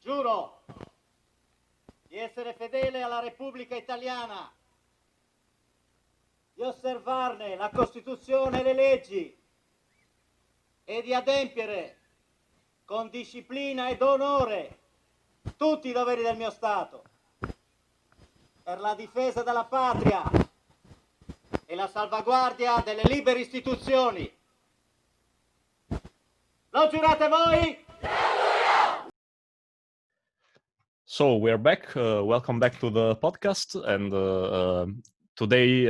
Giuro di essere fedele alla Repubblica Italiana, di osservarne la Costituzione e le leggi e di adempiere con disciplina ed onore tutti i doveri del mio Stato per la difesa della patria e la salvaguardia delle libere istituzioni. Lo giurate voi? So we're back. Welcome back to the podcast, and today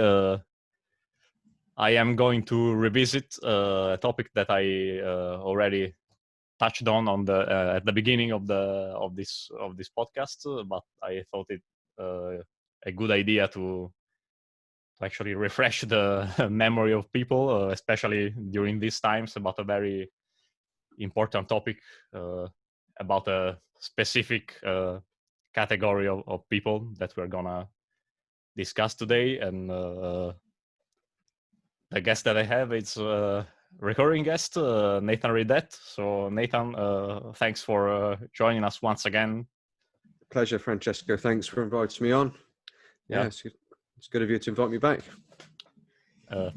I am going to revisit a topic that I already touched on the at the beginning of this podcast, but I thought it a good idea to actually refresh the memory of people, especially during these times, about a very important topic about a specific category of people that we're gonna discuss today. And the guest that I have is recurring guest Nathan Riddett. So Nathan, thanks for joining us once again. Pleasure, Francesco. Thanks for inviting me on. Yeah. It's good of you to invite me back.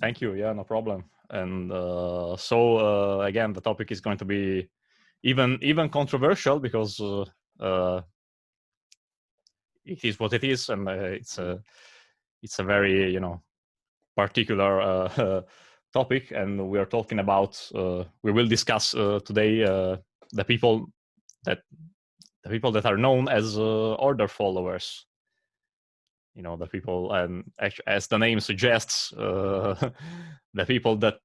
Thank you. Yeah, no problem. And so again, the topic is going to be even controversial because it is what it is, and it's a very particular topic, and we are talking about. We will discuss today the people that are known as order followers. The people, and as the name suggests, the people that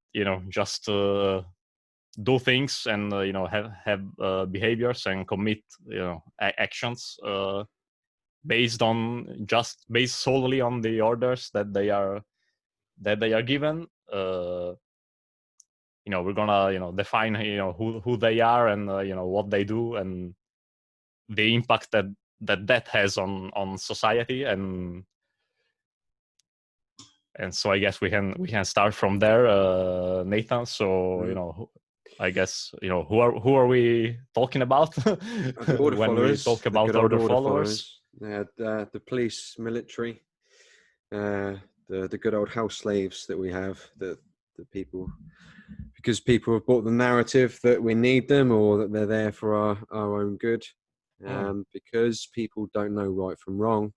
just do things and have behaviors and commit actions based solely on the orders that they are given. We're gonna define who they are and what they do and the impact that has on society, and so I guess we can start from there, Nathan. So I guess who are we talking about order when followers, we talk about order followers? The police, military, the good old house slaves that we have, the people, because people have bought the narrative that we need them or that they're there for our own good, because people don't know right from wrong,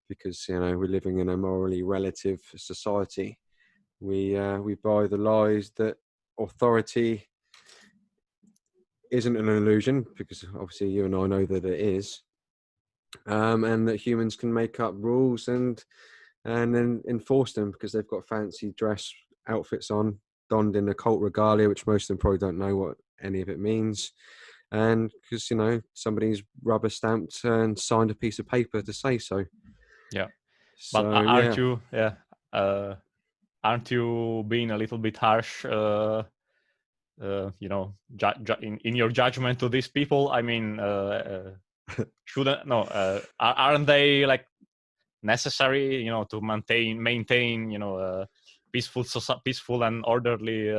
because we're living in a morally relative society. We buy the lies that authority isn't an illusion, because obviously you and I know that it is, and that humans can make up rules and then enforce them because they've got fancy dress outfits on, donned in occult regalia, which most of them probably don't know what any of it means, and because somebody's rubber stamped and signed a piece of paper to say so. Yeah, so, but aren't you? Yeah, aren't you being a little bit harsh? In your judgment to these people? I mean, aren't they like necessary? To maintain peaceful and orderly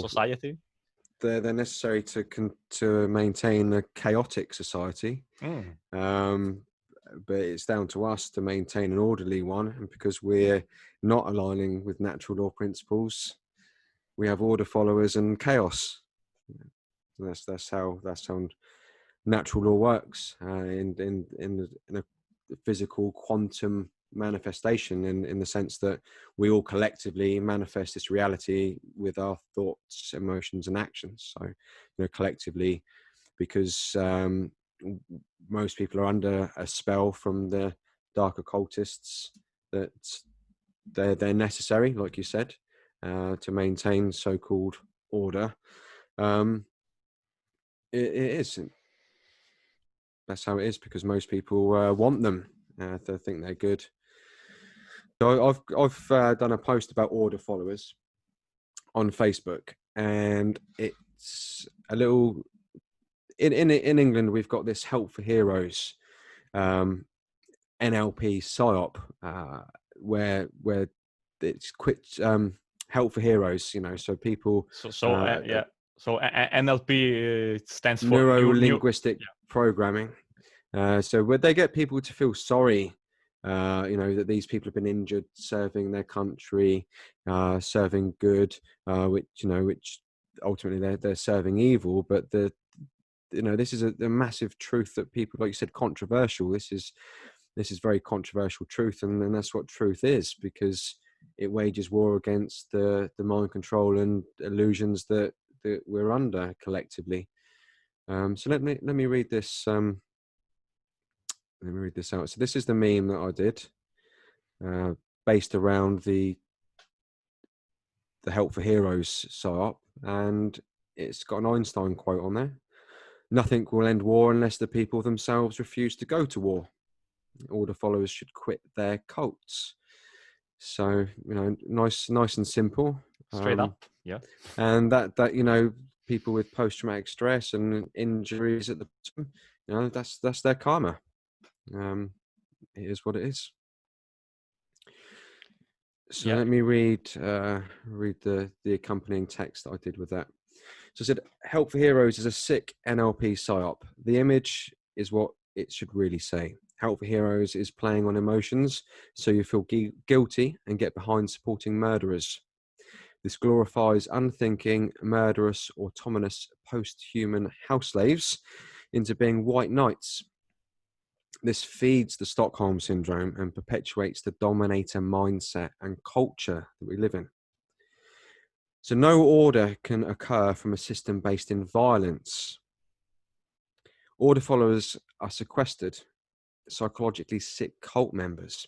society. They're necessary to maintain a chaotic society. But it's down to us to maintain an orderly one, and because we're not aligning with natural law principles, we have order followers and chaos. That's how natural law works in a physical quantum manifestation, in the sense that we all collectively manifest this reality with our thoughts, emotions, and actions. So collectively, because most people are under a spell from the dark occultists, that they're necessary, like you said, to maintain so-called order. It is. That's how it is, because most people want them. They think they're good. So I've done a post about order followers on Facebook, and it's a little. In England, we've got this Help for Heroes, NLP PSYOP, where it's Help for Heroes. So people. So NLP stands for neuro-linguistic programming. So would they get people to feel sorry, that these people have been injured serving their country, serving good, which ultimately they're serving evil. But this is a massive truth that people, like you said, controversial. This is very controversial truth, and that's what truth is, because it wages war against the mind control and illusions that we're under collectively. So let me read this. Let me read this out. So this is the meme that I did, based around the Help for Heroes psyop, and it's got an Einstein quote on there. Nothing will end war unless the people themselves refuse to go to war. Order followers should quit their cults. So, nice and simple. Straight up, yeah. And that people with post-traumatic stress and injuries at the bottom, that's their karma. It is what it is. So let me read the accompanying text that I did with that. So I said, Help for Heroes is a sick NLP psyop. The image is what it should really say. Help for Heroes is playing on emotions, so you feel guilty and get behind supporting murderers. This glorifies unthinking, murderous, autonomous, post-human house slaves into being white knights. This feeds the Stockholm syndrome and perpetuates the dominator mindset and culture that we live in. So no order can occur from a system based in violence. Order followers are sequestered, psychologically sick cult members.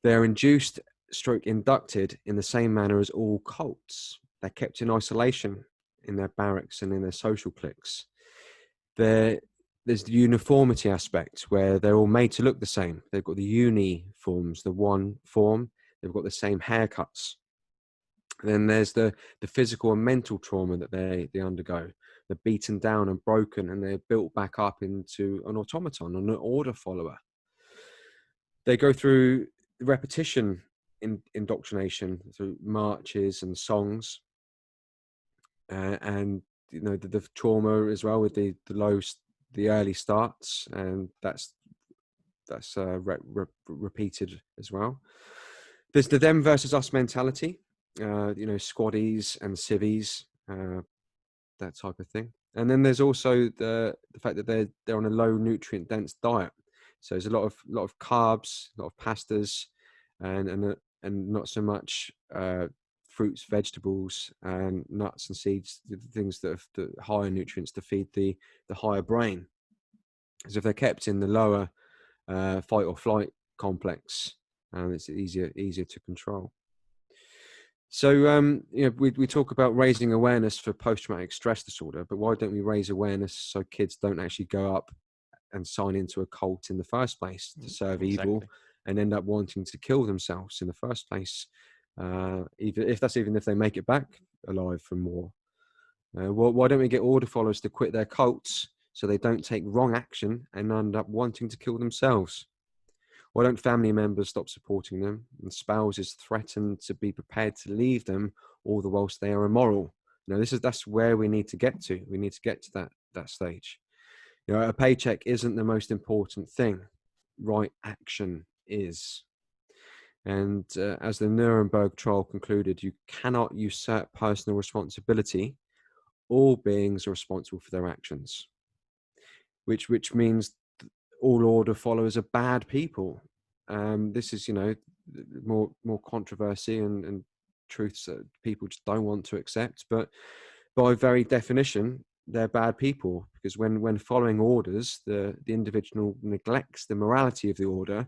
They're induced / inducted in the same manner as all cults. They're kept in isolation in their barracks and in their social cliques. There's the uniformity aspect where they're all made to look the same. They've got the uniforms, the one form. They've got the same haircuts. Then there's the physical and mental trauma that they undergo. They're beaten down and broken, and they're built back up into an automaton, an order follower. They go through repetition indoctrination through marches and songs, and the trauma as well with the early starts, and that's repeated as well. There's the them versus us mentality, squaddies and civvies, that type of thing. And then there's also the fact that they're on a low nutrient dense diet. So there's a lot of carbs, a lot of pastas, and not so much fruits, vegetables, and nuts and seeds, the things that have the higher nutrients to feed the higher brain. Because if they're kept in the lower fight or flight complex, it's easier to control. So we talk about raising awareness for post-traumatic stress disorder, but why don't we raise awareness so kids don't actually go up and sign into a cult in the first place to serve evil and end up wanting to kill themselves in the first place, even if they make it back alive from war? Why don't we get order followers to quit their cults so they don't take wrong action and end up wanting to kill themselves? Why don't family members stop supporting them and spouses threaten to be prepared to leave them all the whilst they are immoral? That's where we need to get to. We need to get to that stage. A paycheck isn't the most important thing. Right action is. And as the Nuremberg trial concluded, you cannot usurp personal responsibility. All beings are responsible for their actions, which means all order followers are bad people. This is, more controversy and truths that people just don't want to accept. But by very definition, they're bad people, because when following orders, the individual neglects the morality of the order,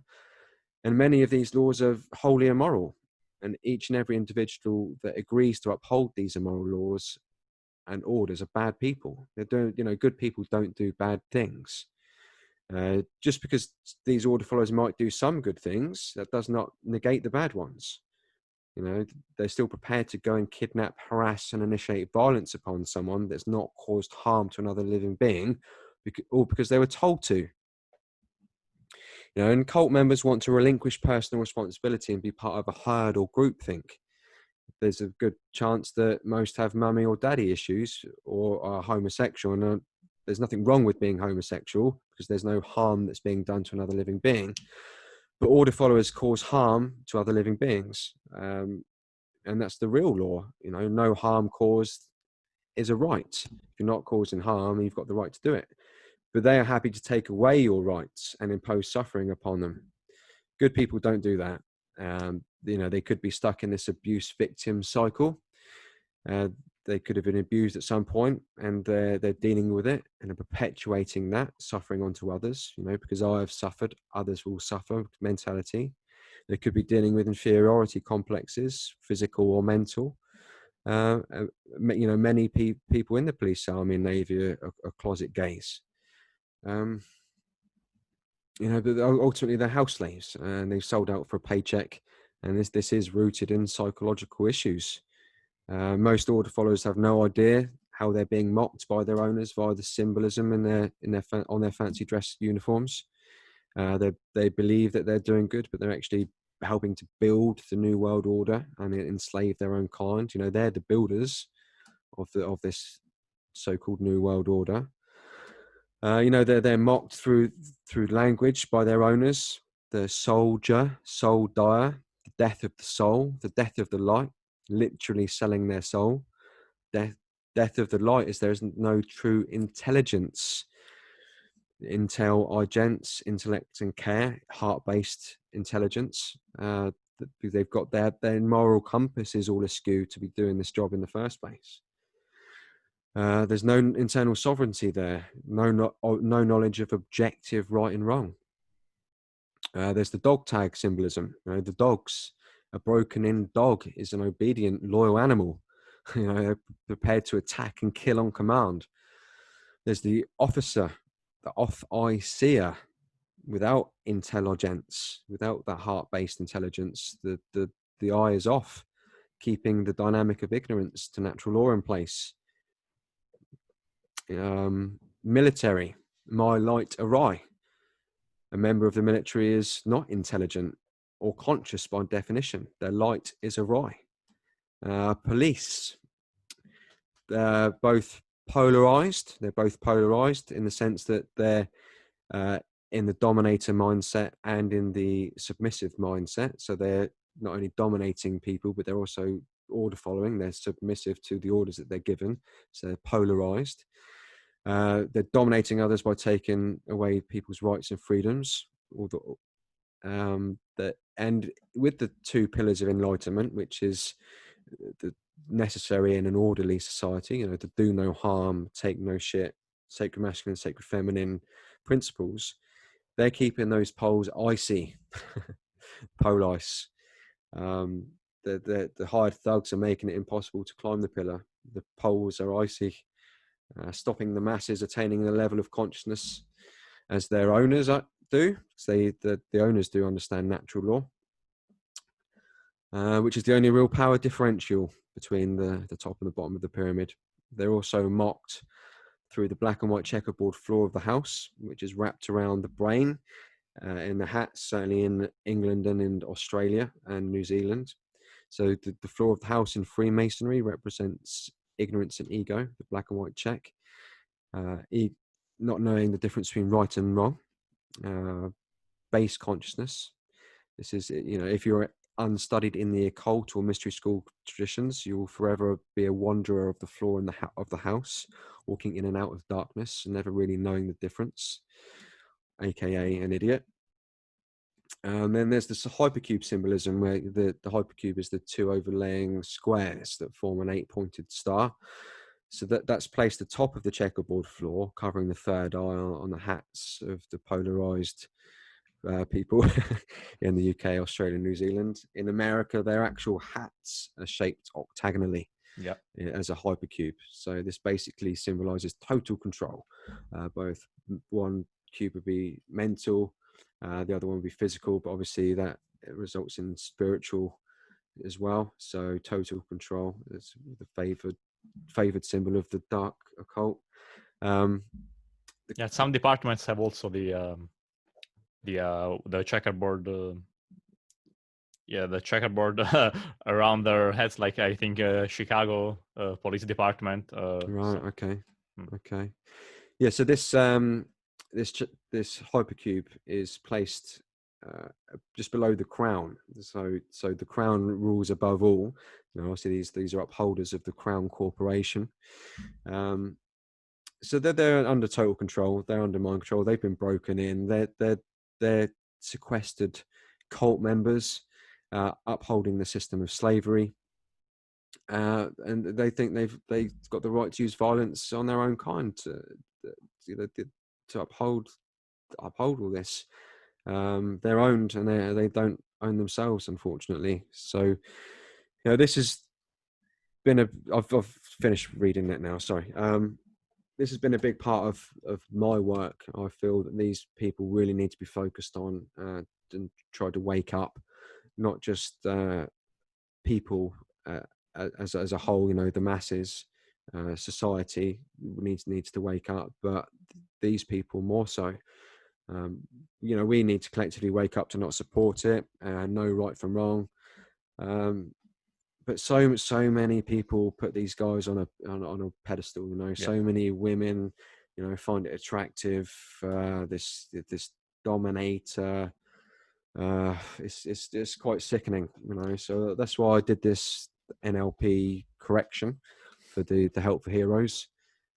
and many of these laws are wholly immoral. And each and every individual that agrees to uphold these immoral laws and orders are bad people. They don't, good people don't do bad things. Just because these order followers might do some good things, that does not negate the bad ones. They're still prepared to go and kidnap, harass, and initiate violence upon someone that's not caused harm to another living being, or because they were told to. And cult members want to relinquish personal responsibility and be part of a herd or groupthink. There's a good chance that most have mummy or daddy issues or are homosexual, and there's nothing wrong with being homosexual because there's no harm that's being done to another living being. But order followers cause harm to other living beings. And that's the real law. You know, no harm caused is a right. If you're not causing harm, you've got the right to do it. But they are happy to take away your rights and impose suffering upon them. Good people don't do that. You know, they could be stuck in this abuse victim cycle. They could have been abused at some point, and they're dealing with it and are perpetuating that suffering onto others. You know, because I have suffered, others will suffer mentality. They could be dealing with inferiority complexes, physical or mental. You know, many people in the police, army, and navy are closet gays. You know, but ultimately they're house slaves, and they've sold out for a paycheck. And this is rooted in psychological issues. Most order followers have no idea how they're being mocked by their owners via the symbolism on their fancy dress uniforms. They believe that they're doing good, but they're actually helping to build the new world order and enslave their own kind. You know, they're the builders of this so-called new world order. You know, they're mocked through language by their owners. The soldier, soul dyer, the death of the soul, the death of the light, literally selling their soul. Death of the light is there isn't no true intelligence. Intel, gents, intellect and care, heart-based intelligence. They've got their moral compass is all askew to be doing this job in the first place. There's no internal sovereignty there, no knowledge of objective right and wrong. There's the dog tag symbolism. You know, the dogs, a broken-in dog is an obedient, loyal animal. You know, they're prepared to attack and kill on command. There's the officer, the off-eye seer, without intelligence, without that heart-based intelligence. The eye is off, keeping the dynamic of ignorance to natural law in place. Military, my light awry. A member of the military is not intelligent or conscious by definition. Their light is awry. Police, they're both polarized. They're both polarized in the sense that they're in the dominator mindset and in the submissive mindset. So they're not only dominating people, but they're also order following. They're submissive to the orders that they're given. So they're polarized. They're dominating others by taking away people's rights and freedoms. And with the two pillars of enlightenment, which is the necessary in an orderly society, you know, to do no harm, take no shit, sacred masculine, sacred feminine principles, they're keeping those poles icy, pole ice. The hired thugs are making it impossible to climb the pillar. The poles are icy, stopping the masses attaining the level of consciousness as their owners do. The owners do understand natural law, which is the only real power differential between the top and the bottom of the pyramid. They're also mocked through the black and white checkerboard floor of the house, which is wrapped around the brain in the hats, certainly in England and in Australia and New Zealand. So the floor of the house in Freemasonry represents ignorance and ego, the black and white check, not knowing the difference between right and wrong, base consciousness. This is, you know, if you're unstudied in the occult or mystery school traditions, you will forever be a wanderer of the floor of the house, walking in and out of darkness and never really knowing the difference, aka an idiot. And then there's this hypercube symbolism, where the hypercube is the two overlaying squares that form an 8-pointed star. So that's placed atop of the checkerboard floor, covering the third eye on the hats of the polarized people in the UK, Australia, New Zealand. In America, their actual hats are shaped octagonally, as a hypercube. So this basically symbolizes total control. Both one cube would be mental, the other one would be physical, but obviously that results in spiritual as well. So total control is the favored symbol of the dark occult. Some departments have also the checkerboard. The checkerboard around their heads, like I think Chicago Police Department. Right. Okay. Okay. Yeah. So this this hypercube is placed just below the crown. So the crown rules above all. Obviously these are upholders of the crown corporation. So they're under total control. They're under mind control. They've been broken in. They're sequestered cult members, upholding the system of slavery. And they think they've got the right to use violence on their own kind to uphold all this. They're owned, and they don't own themselves, unfortunately. So, this has been I've finished reading it now. Sorry. This has been a big part of my work. I feel that these people really need to be focused on and try to wake up, not just people as a whole. The masses, society needs to wake up, but these people more so. We need to collectively wake up to not support it, know right from wrong. But so many people put these guys on a pedestal. So many women, find it attractive. This dominator. It's quite sickening. So that's why I did this NLP correction for the Help for Heroes.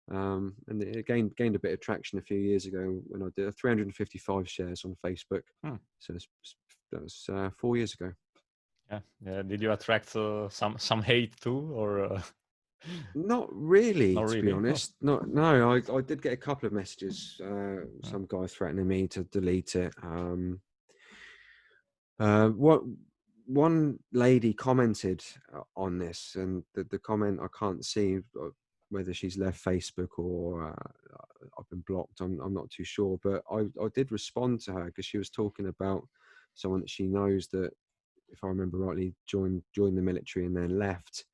And it gained a bit of traction a few years ago when I did 355 shares on Facebook. So that was 4 years ago. Yeah. Did you attract some hate too, or? Not really, Not to really. be honest. No. I did get a couple of messages. Some guy threatening me to delete it. One lady commented on this, and the comment, I can't see whether she's left Facebook or I've been blocked. I'm not too sure, but I did respond to her because she was talking about someone that she knows that, if I remember rightly, joined the military and then left.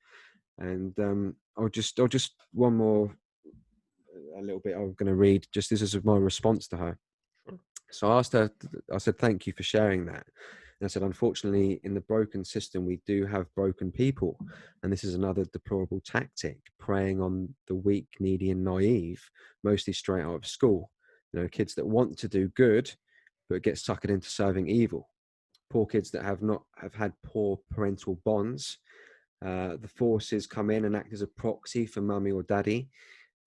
And I'll just one more a little bit I'm going to read. Just this is my response to her. Sure. So I asked her. I said, "Thank you for sharing that." And I said, "Unfortunately, in the broken system, we do have broken people, and this is another deplorable tactic, preying on the weak, needy, and naive, mostly straight out of school. Kids that want to do good, but get suckered into serving evil. Poor kids that have had poor parental bonds. The forces come in and act as a proxy for mummy or daddy.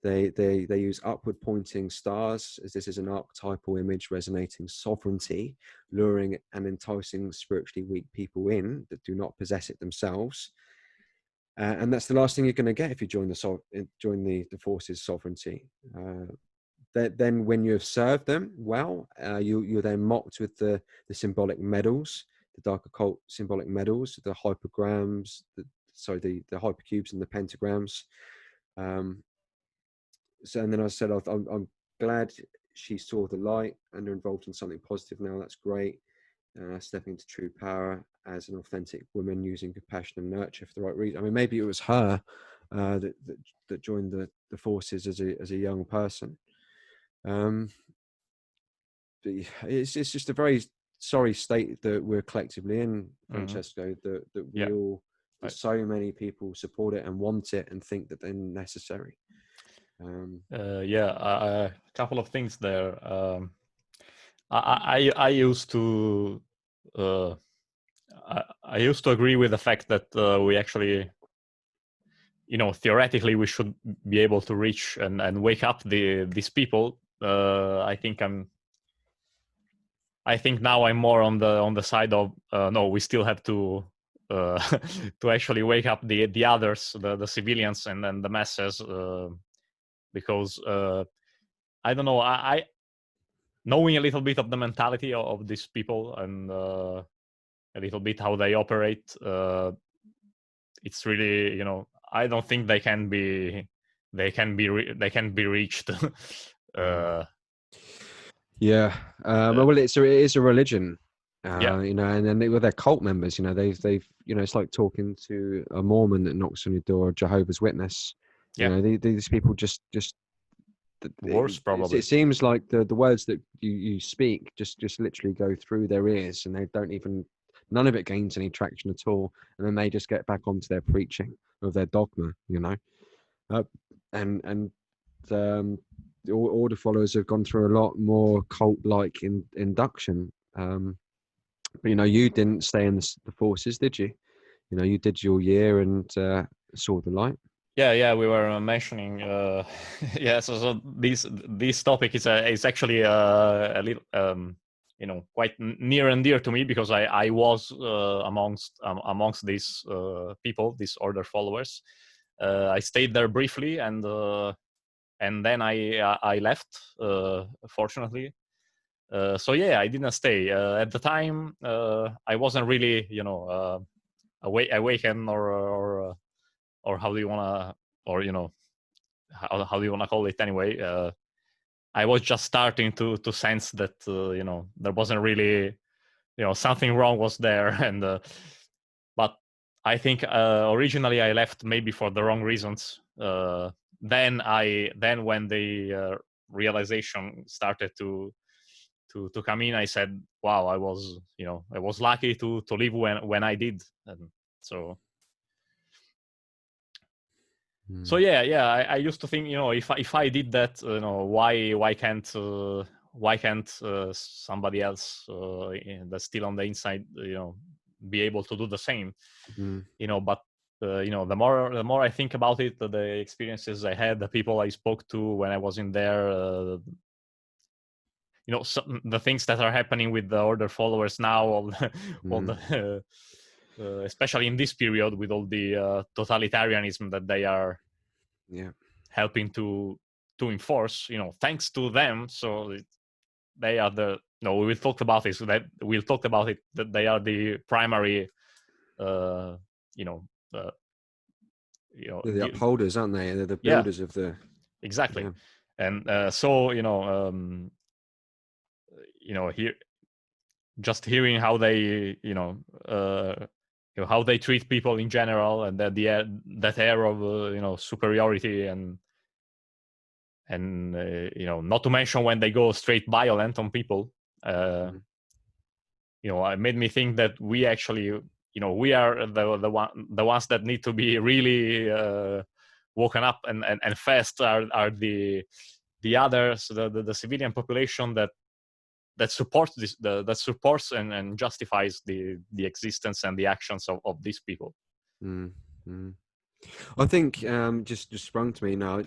They use upward pointing stars, as this is an archetypal image resonating sovereignty, luring and enticing spiritually weak people in that do not possess it themselves. And that's the last thing you're going to get if you join the forces' sovereignty. Then when you have served them well, you're then mocked with the symbolic medals, the dark occult symbolic medals, the hypergrams, the hypercubes and the pentagrams. And then I said, I'm glad she saw the light and are involved in something positive now. That's great. Stepping into true power as an authentic woman, using compassion and nurture for the right reason. I mean, maybe it was her that joined the forces as a young person. But it's just a very sorry state that we're collectively in, Francesco. That we all, that so many people support it and want it and think that they're necessary. A couple of things there. I used to I used to agree with the fact that we actually, theoretically we should be able to reach and wake up these people. I think now I'm more on the side of no, we still have to to actually wake up the others, the civilians and the masses, because I don't know, I knowing a little bit of the mentality of these people and a little bit how they operate, it's really, I don't think they can be reached. Well, it is a religion, and then with their cult members, they've it's like talking to a Mormon that knocks on your door, a Jehovah's Witness. These people just worse, probably. It seems like the words that you speak just literally go through their ears, and they don't even, none of it gains any traction at all, and then they just get back onto their preaching of their dogma, order followers have gone through a lot more cult-like induction. But you didn't stay in the forces, did you? You did your year and saw the light. Yeah, we were mentioning. Yeah, so this topic is actually a little quite near and dear to me, because I was amongst these people, these order followers. I stayed there briefly, and then I left, fortunately. So yeah, I didn't stay. At the time, I wasn't really, awakened, or how do you wanna, or how do you wanna call it anyway? I was just starting to sense that there wasn't really, something wrong was there, and but I think originally I left maybe for the wrong reasons. Then when the realization started to come in, I said, wow, I was lucky to leave when I did. And so yeah, I used to think, if I did that, why can't somebody else that's still on the inside, be able to do the same? But the more I think about it, the experiences I had, the people I spoke to when I was in there, the things that are happening with the order followers now, all the especially in this period, with all the totalitarianism that they are helping to enforce, thanks to them. So they are we will talk about this. We'll talk about it. That they are the primary, they're the upholders, aren't they? They're the builders of the. Exactly. And so here, just hearing how they how they treat people in general, and that air of superiority, and not to mention when they go straight violent on people, it made me think that we actually, we are the ones that need to be really woken up and fast, are the others, the civilian population that supports this, that supports and justifies the existence and the actions of these people. I think just sprung to me now,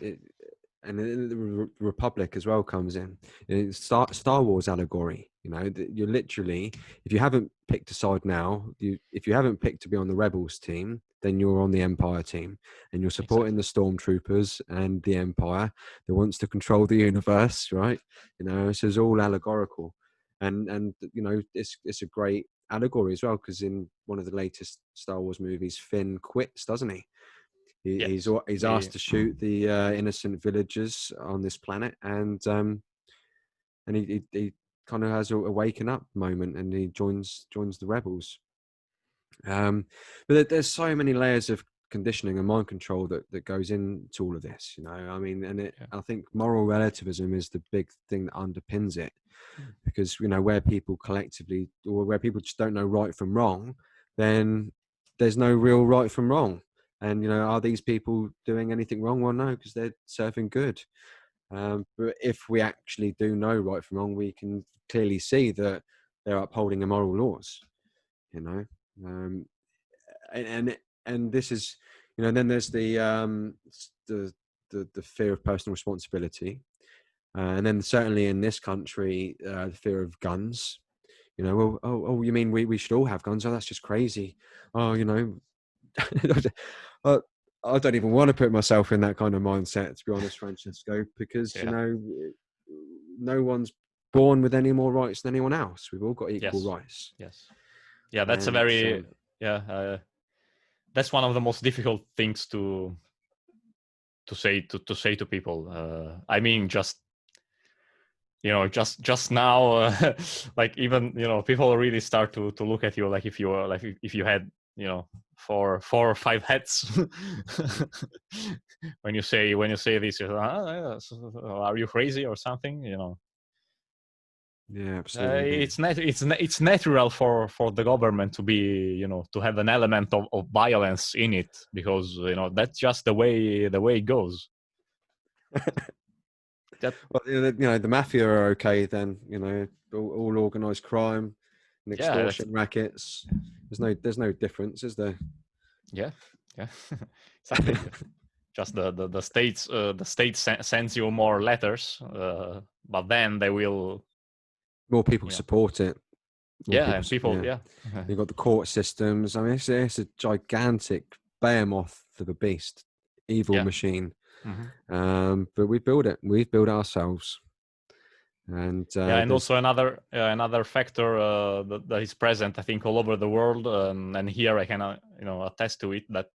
and the Republic as well comes in. It's Star Wars allegory. You're literally, if you haven't picked a side now, if you haven't picked to be on the Rebels team, then you're on the Empire team, and you're supporting the Stormtroopers and the Empire that wants to control the universe, right? So it's all allegorical, and it's a great allegory as well, because in one of the latest Star Wars movies, Finn quits, doesn't he? He's asked to shoot the innocent villagers on this planet, and he kind of has a waking up moment, and he joins the rebels. But there's so many layers of conditioning and mind control that goes into all of this. I mean, I think moral relativism is the big thing that underpins it, because where people collectively, or where people just don't know right from wrong, then there's no real right from wrong. And are these people doing anything wrong? Well, no, because they're serving good. But if we actually do know right from wrong, we can clearly see that they're upholding immoral laws. And this is, then there's the fear of personal responsibility, and then certainly in this country, the fear of guns. Well, you mean we should all have guns? Oh, that's just crazy. Oh, I don't even want to put myself in that kind of mindset, to be honest, Francesco, because no one's born with any more rights than anyone else. We've all got equal rights. Yeah, that's that's one of the most difficult things to say to people. I mean, just now, like, even people really start to look at you like if you were, like, if you had 4 or 5 heads. when you say this, are you crazy or something? Yeah, absolutely. It's natural for the government to be, to have an element of violence in it, because that's just the way it goes. Well, the mafia are okay then. All organized crime and extortion rackets. There's no difference, is there? Yeah. Exactly. Just the state sends you more letters, but then they will. More people support it. And people. You've got the court systems. I mean, it's a gigantic behemoth of a beast, evil machine. Mm-hmm. But we build it. We build ourselves. And and also another factor that is present, I think, all over the world, and here I can attest to it, that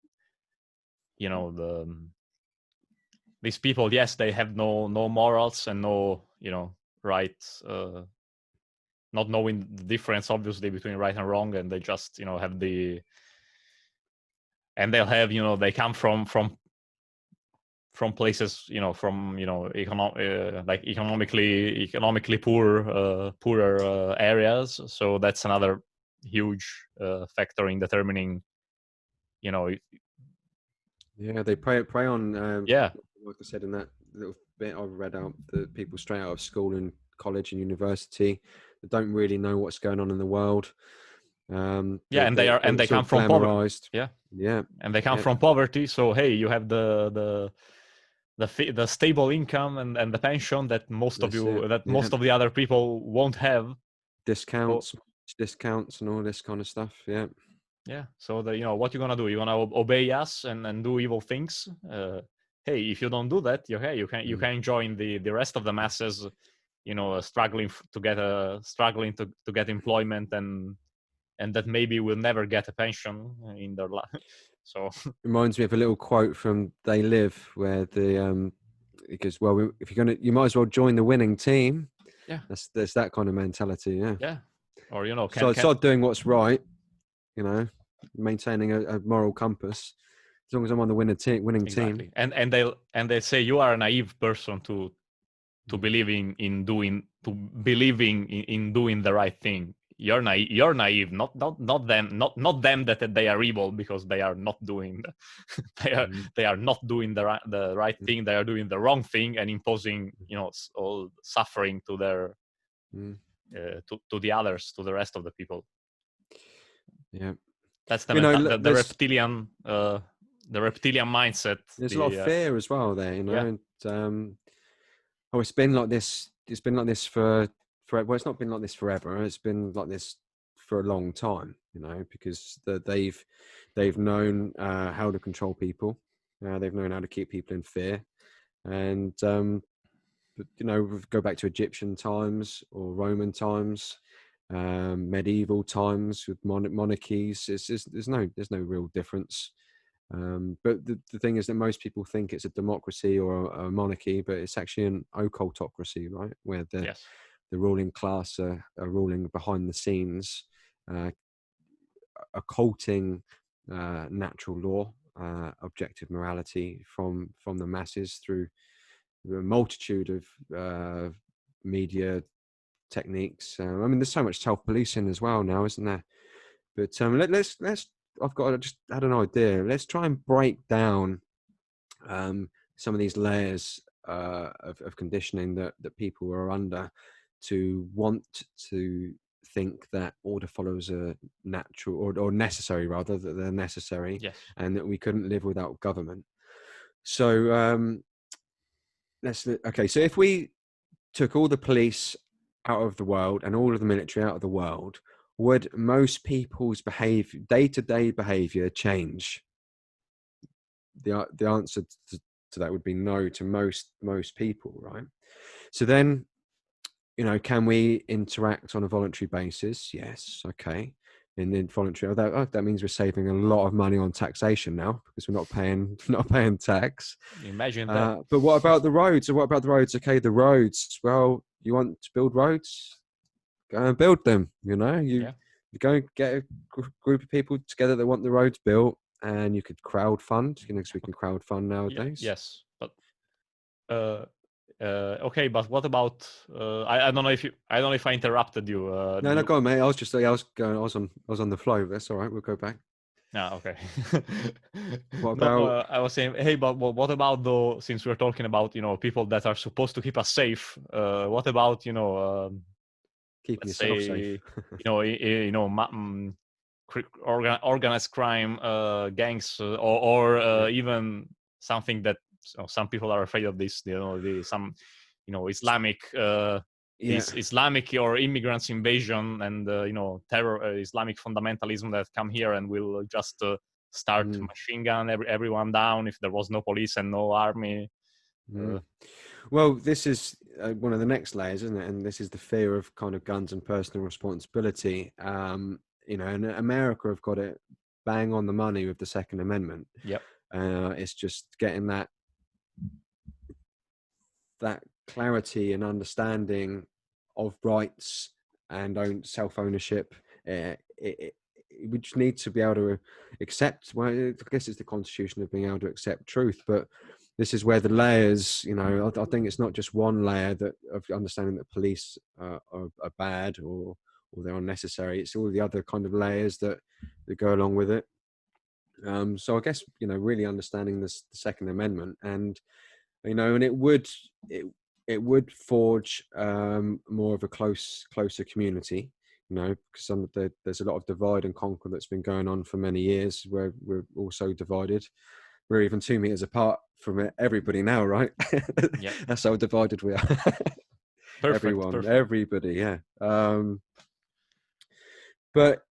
these people, yes, they have no morals and no rights, not knowing the difference obviously between right and wrong, and they just have they'll have they come from places, from like economically poorer areas. So that's another huge factor in determining, they prey on like I said in that little bit I read out, the people straight out of school and college and university that don't really know what's going on in the world. And they come from poverty. And they come from poverty. So hey, you have the stable income and the pension that most of the other people won't have. Discounts and all this kind of stuff. So what you're gonna do? You're gonna obey us and do evil things. Hey, if you don't do that, you can join the rest of the masses, struggling to get employment, and that maybe will never get a pension in their life. So reminds me of a little quote from They Live, where because well, if you're you might as well join the winning team. There's that kind of mentality. Or start doing what's right. Maintaining a moral compass. As long as I'm on the winning team. And they say you are a naive person to believing in doing the right thing. You're naive, not them, not them that they are evil because they are not doing they are not doing the right thing. They are doing the wrong thing and imposing all suffering to their to the others, to the rest of the people. That's the reptilian mindset. There's a lot of fear as well there, and it's been like this. It's been like this for well, it's not been like this forever. It's been like this for a long time, because they've known how to control people. They've known how to keep people in fear, and go back to Egyptian times or Roman times, medieval times with monarchies. There's no real difference. But the thing is that most people think it's a democracy or a monarchy, but it's actually an occultocracy, right? Where the ruling class are ruling behind the scenes, occulting natural law, objective morality from the masses through a multitude of media techniques. I mean, there's so much self-policing as well now, isn't there? But let's I've just had an idea. Let's try and break down some of these layers of conditioning that people are under to want to think that order follows are natural or necessary, rather, that they're necessary, and that we couldn't live without government. So so if we took all the police out of the world and all of the military out of the world, would most people's day-to-day behavior change? The answer to that would be no to most people, right? So then, can we interact on a voluntary basis? Yes, okay. And then voluntary, that means we're saving a lot of money on taxation now because we're not paying tax. Imagine that. But what about the roads? Okay, the roads. Well, you want to build roads? Go and build them. You go and get a group of people together that want the roads built, and you could crowdfund. Because we can crowdfund nowadays. Yes, but okay. But what about? I don't know if I interrupted you. No, go on, mate. I was on the flow. That's all right. We'll go back. Okay. What No, about I was saying, hey, but what about though? Since we're talking about people that are supposed to keep us safe, what about keeping let's yourself safe? say organized crime, gangs, or Yeah. even something that some people are afraid of this. Some Islamic. Yeah. Islamic or immigrants invasion and terror, Islamic fundamentalism that come here and will just start machine gun everyone down if there was no police and no army. Well, this is one of the next layers, isn't it? And this is the fear of kind of guns and personal responsibility. And America have got it bang on the money with the Second Amendment. Yep. It's just getting that clarity and understanding of rights and self-ownership. We just need to be able to accept, well, I guess it's the constitution of being able to accept truth, but this is where the layers, I think it's not just one layer of understanding that police are bad or they're unnecessary. It's all the other kind of layers that go along with it. So I guess, really understanding the Second Amendment and it would forge more of a closer community, because there's a lot of divide and conquer that's been going on for many years where we're also divided. We're even 2 meters apart from everybody now, right? Yeah. That's how divided we are. Perfect. Everybody, yeah. But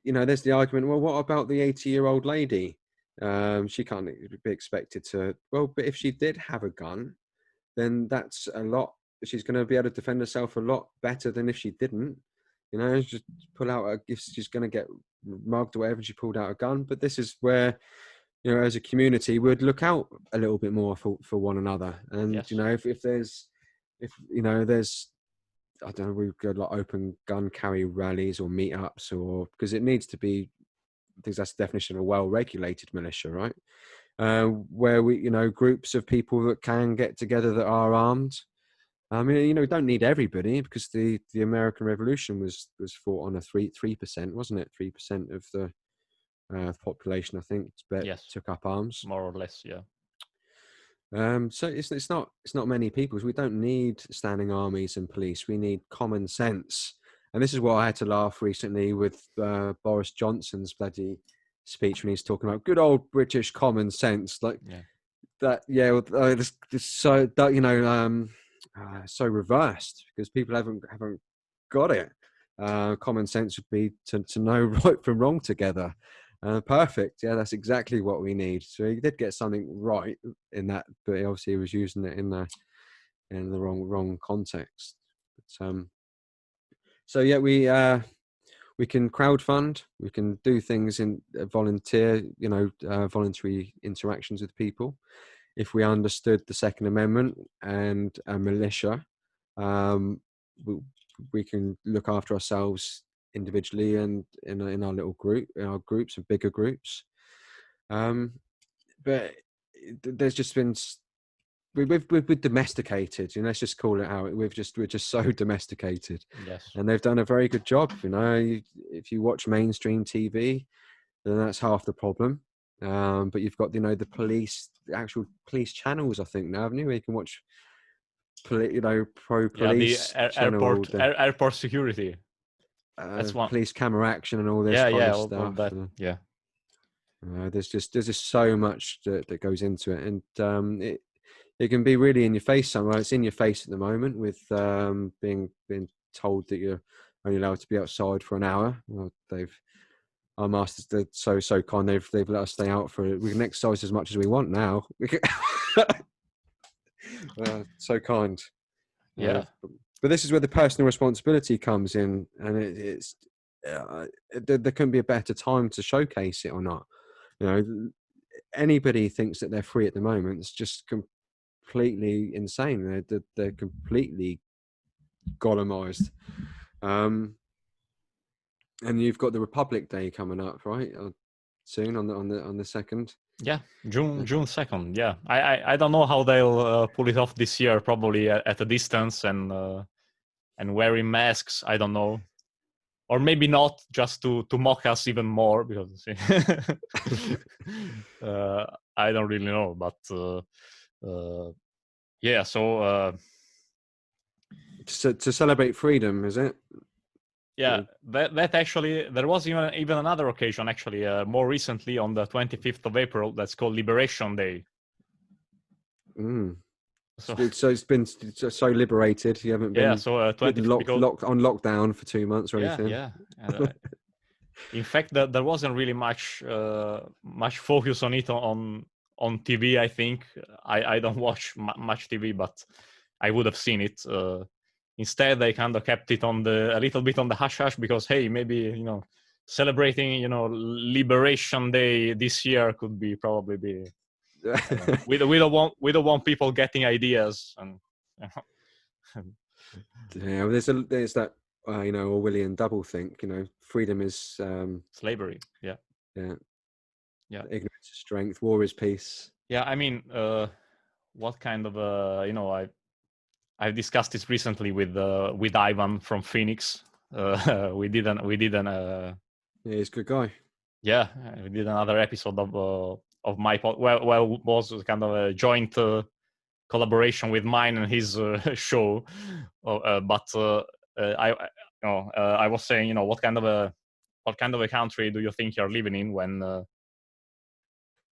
there's the argument, well, what about the 80-year-old lady? She can't be expected to, but if she did have a gun, then that's a lot. She's going to be able to defend herself a lot better than if she didn't. Just pull out if she's going to get mugged or whatever, she pulled out a gun. But this is where, as a community, we'd look out a little bit more for one another. And, yes. if there's, I don't know, we've got like open gun carry rallies or meetups, or because it needs to be, I think that's the definition of a well-regulated militia, right? Where we, groups of people that can get together that are armed. I mean, we don't need everybody, because the American Revolution was fought on a 3%, wasn't it? 3% of the population, I think, yes. took up arms, more or less, yeah. So it's not many people. We don't need standing armies and police. We need common sense. And this is what I had to laugh recently with Boris Johnson's bloody speech when he's talking about good old British common sense, like that. Yeah, it's so that so reversed, because people haven't got it. Common sense would be to know right from wrong together. Perfect. Yeah, that's exactly what we need. So he did get something right in that, but obviously he was using it in the wrong context. But, so yeah, we can crowdfund. We can do things in voluntary interactions with people. If we understood the Second Amendment and a militia, we can look after ourselves individually and in our little group, in our groups and bigger groups. But there's just been we've domesticated. Let's just call it how we're just so domesticated. Yes. And they've done a very good job. If you watch mainstream TV, then that's half the problem. But you've got the police, the actual police channels, I think now, haven't you? Where you can watch pro police channel, airport security. That's one. Police camera action and all this kind of stuff. All that, yeah. There's just so much that goes into it, and it can be really in your face somewhere. It's in your face at the moment with being told that you're only allowed to be outside for an hour. Well, our masters did so kind. They've let us stay out for it. We can exercise as much as we want now. So kind. Yeah. But this is where the personal responsibility comes in, and there couldn't be a better time to showcase it or not. Anybody thinks that they're free at the moment. It's just completely insane. They're completely golemized. And you've got the Republic Day coming up, right? Soon on the 2nd. Yeah, June 2nd. Yeah, I don't know how they'll pull it off this year. Probably at a distance and wearing masks. I don't know. or maybe not, just to mock us even more, because I don't really know, but yeah. So to celebrate freedom, is it? yeah, that actually, there was even another occasion, actually, more recently, on the 25th of April, that's called Liberation Day. Mm. So It's been so liberated. You haven't been, so locked on lockdown for 2 months or anything. Yeah. And, in fact, there wasn't really much focus on it on TV. I think I don't watch much TV, but I would have seen it. Instead, they kind of kept it on a little bit on the hush hush, because hey, maybe celebrating Liberation Day this year could probably be. We don't want people getting ideas and. Yeah, there's that Orwellian doublethink. Freedom is Slavery. Yeah. Ignorance is strength. War is peace. Yeah, I mean, what kind of I've discussed this recently with Ivan from Phoenix. We did Yeah, he's a good guy. Yeah, we did another episode of my well, it was kind of a joint collaboration with mine and his show. But I was saying, what kind of a country do you think you're living in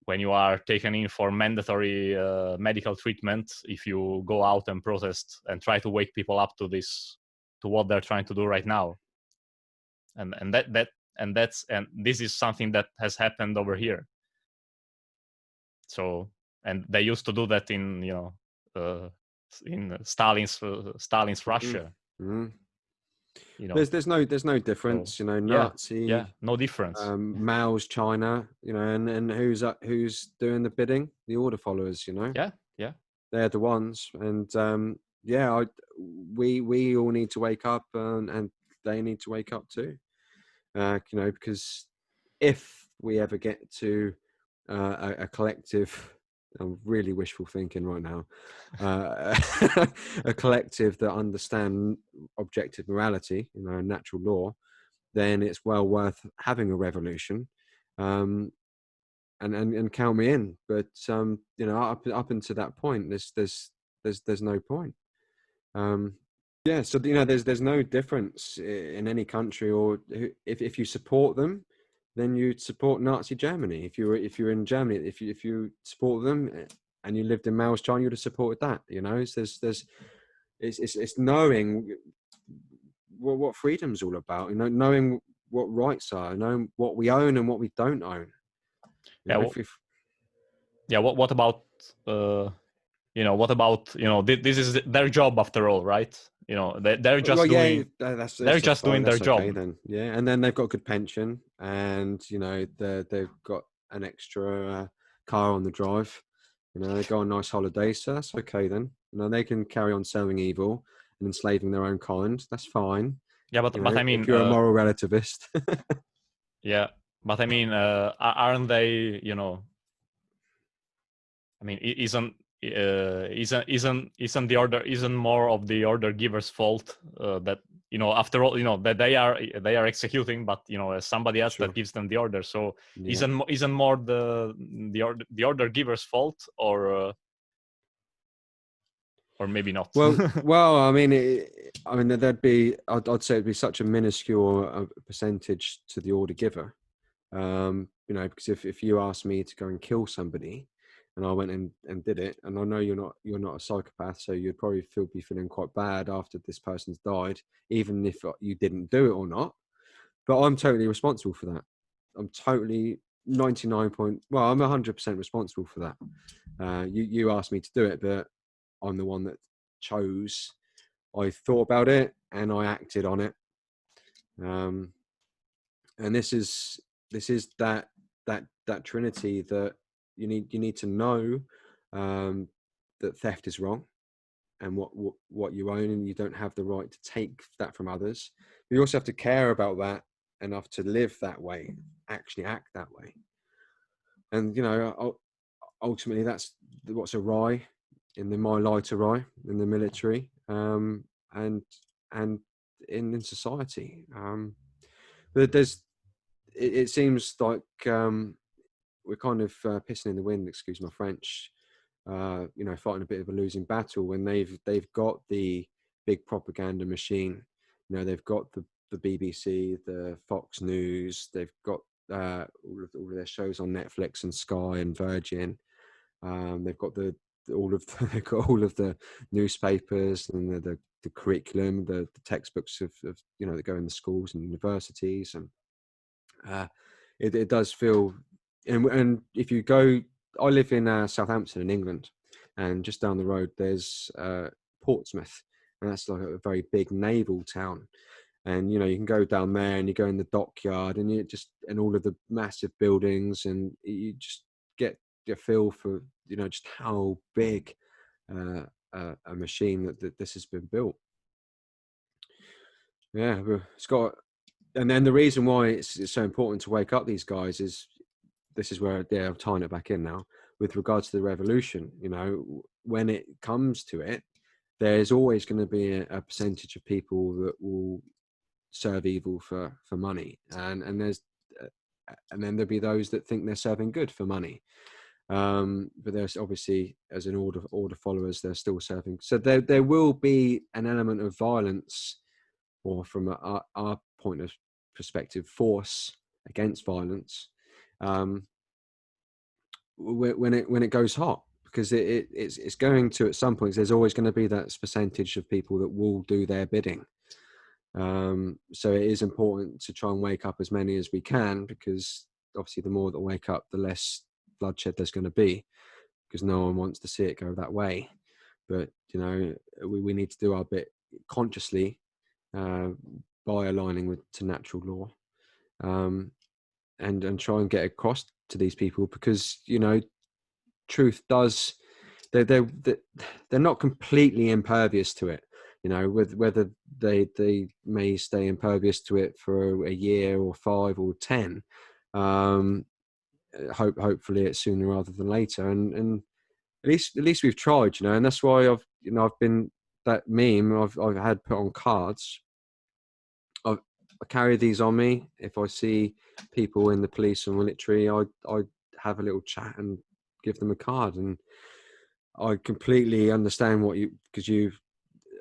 when you are taken in for mandatory medical treatment if you go out and protest and try to wake people up to what they're trying to do right now? And this is something that has happened over here. So, and they used to do that in Stalin's Russia. Mm-hmm. There's no difference. So, Nazi. No difference. Mao's China. And who's doing the bidding? The order followers. Yeah. They're the ones, and we all need to wake up, and they need to wake up too. Because if we ever get to a collective, I'm really wishful thinking right now, a collective that understand objective morality, natural law, then it's well worth having a revolution, and count me in. But up until that point, there's no point. So there's no difference in any country, or if you support them, then you support Nazi Germany. If you're in Germany, if you support them and you lived in Mao's China, you'd have supported that. It's knowing what freedom's all about. Knowing what rights are, knowing what we own and what we don't own. What about this is their job after all, right? They're just doing their job. Okay, then. Yeah, and then they've got good pension, and they've got an extra car on the drive. They go on nice holidays, so that's okay then. They can carry on selling evil and enslaving their own kind. That's fine. Yeah, but I mean, if you're a moral relativist. Yeah, but I mean, aren't they? I mean, isn't the order, isn't more of the order giver's fault that after all that they are executing, but somebody else that gives them the order. So isn't more the order giver's fault, or maybe not? Well, I mean, there'd be, I'd say it'd be such a minuscule percentage to the order giver, because if you asked me to go and kill somebody, and I went and did it, and I know you're not a psychopath, so you'd probably be feeling quite bad after this person's died, even if you didn't do it or not. But I'm totally responsible for that. I'm totally I'm 100% responsible for that. You asked me to do it, but I'm the one that chose. I thought about it and I acted on it. And this is that trinity that you need to know, that theft is wrong, and what you own, and you don't have the right to take that from others. But you also have to care about that enough to live that way, actually act that way. And ultimately that's what's awry in my light awry in the military, and in society. But it seems like we're kind of pissing in the wind, excuse my French, fighting a bit of a losing battle when they've got the big propaganda machine. They've got the BBC, the Fox News, they've got all of their shows on Netflix and Sky and Virgin. They've got they've got all of the newspapers and the curriculum, the textbooks of that go in the schools and universities, and it does feel. And if you go, I live in Southampton in England, and just down the road there's Portsmouth, and that's like a very big naval town. And you can go down there and you go in the dockyard, and and all of the massive buildings, and you just get a feel for just how big a machine that this has been built. Yeah, it's got. And then the reason why it's so important to wake up these guys is, this is where I'm tying it back in now with regards to the revolution. When it comes to it, there's always going to be a percentage of people that will serve evil for money, and then there'll be those that think they're serving good for money. But there's obviously, as an order followers, they're still serving. So there will be an element of violence, or from our point of perspective, force against violence, when it goes hot, because it's going to, at some points, there's always going to be that percentage of people that will do their bidding. So it is important to try and wake up as many as we can, because obviously the more that wake up, the less bloodshed there's going to be, because no one wants to see it go that way. But we need to do our bit consciously, by aligning to natural law, and try and get across to these people, because truth does, they're not completely impervious to it. Whether they may stay impervious to it for a year or 5 or 10, hopefully it's sooner rather than later, and at least we've tried, and that's why I've been, that meme I've had put on cards. I carry these on me. If I see people in the police or military, I have a little chat and give them a card. And I completely understand because you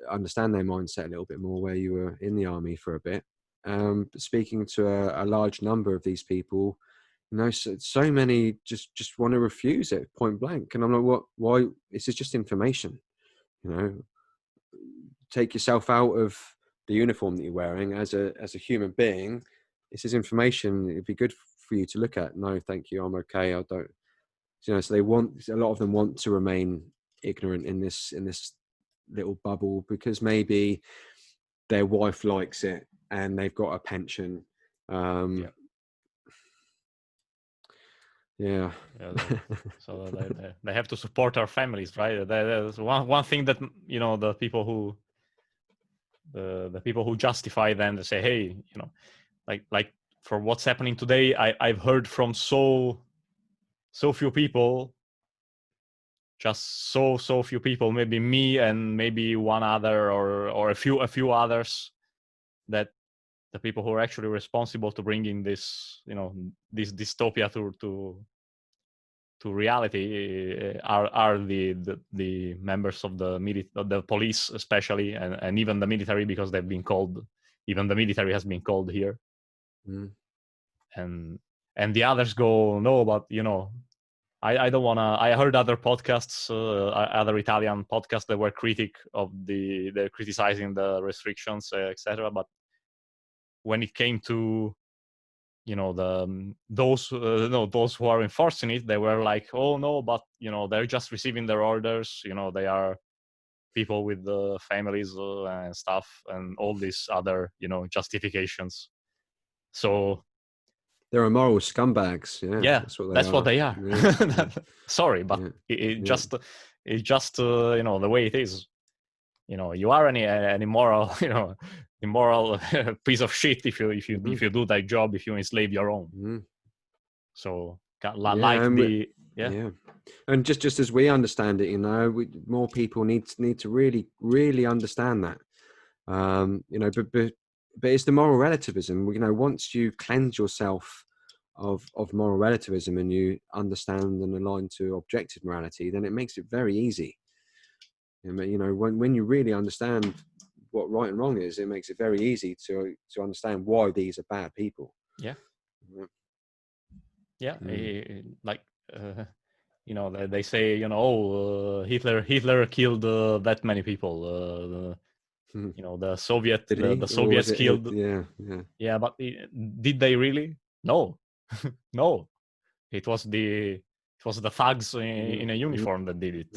understand their mindset a little bit more, where you were in the army for a bit. But speaking to a large number of these people, so many just want to refuse it point blank. And I'm like, why? This is just information. Take yourself out of the uniform that you're wearing as a human being. This is information. It'd be good for you to look at. No, thank you, I'm okay. I don't. So a lot of them want to remain ignorant in this little bubble, because maybe their wife likes it and they've got a pension. Yeah. So they have to support our families, right? There's one thing that the people who the people who justify them, they say, hey, like for what's happening today, I've heard from so few people, just so few people, maybe me and maybe one other or a few others, that the people who are actually responsible to bringing this this dystopia to reality are the members of the police, especially, and even the military, because they've been called. Even the military has been called here. And the others go, no, but I don't want to. I heard other podcasts, other Italian podcasts that were they're criticizing the restrictions, etc. But when it came to those who are enforcing it, they were like, oh no, but they're just receiving their orders. They are people with the families and stuff, and all these other justifications. So they're moral scumbags. Yeah, that's what they are. Yeah. Sorry, but it's just the way it is. You are an immoral immoral piece of shit if you do that job, if you enslave your own. So and just as we understand it, more people need to really understand that. But but it's the moral relativism. You know, once you cleanse yourself of moral relativism and you understand and align to objective morality, then it makes it very easy. You know, when you really understand what right and wrong is, it makes it very easy to understand why these are bad people. Yeah. Like you know, they say, you know, oh, Hitler killed that many people. You know, the Soviets killed. Yeah, but did they really? No, no. It was the thugs in a uniform that did it.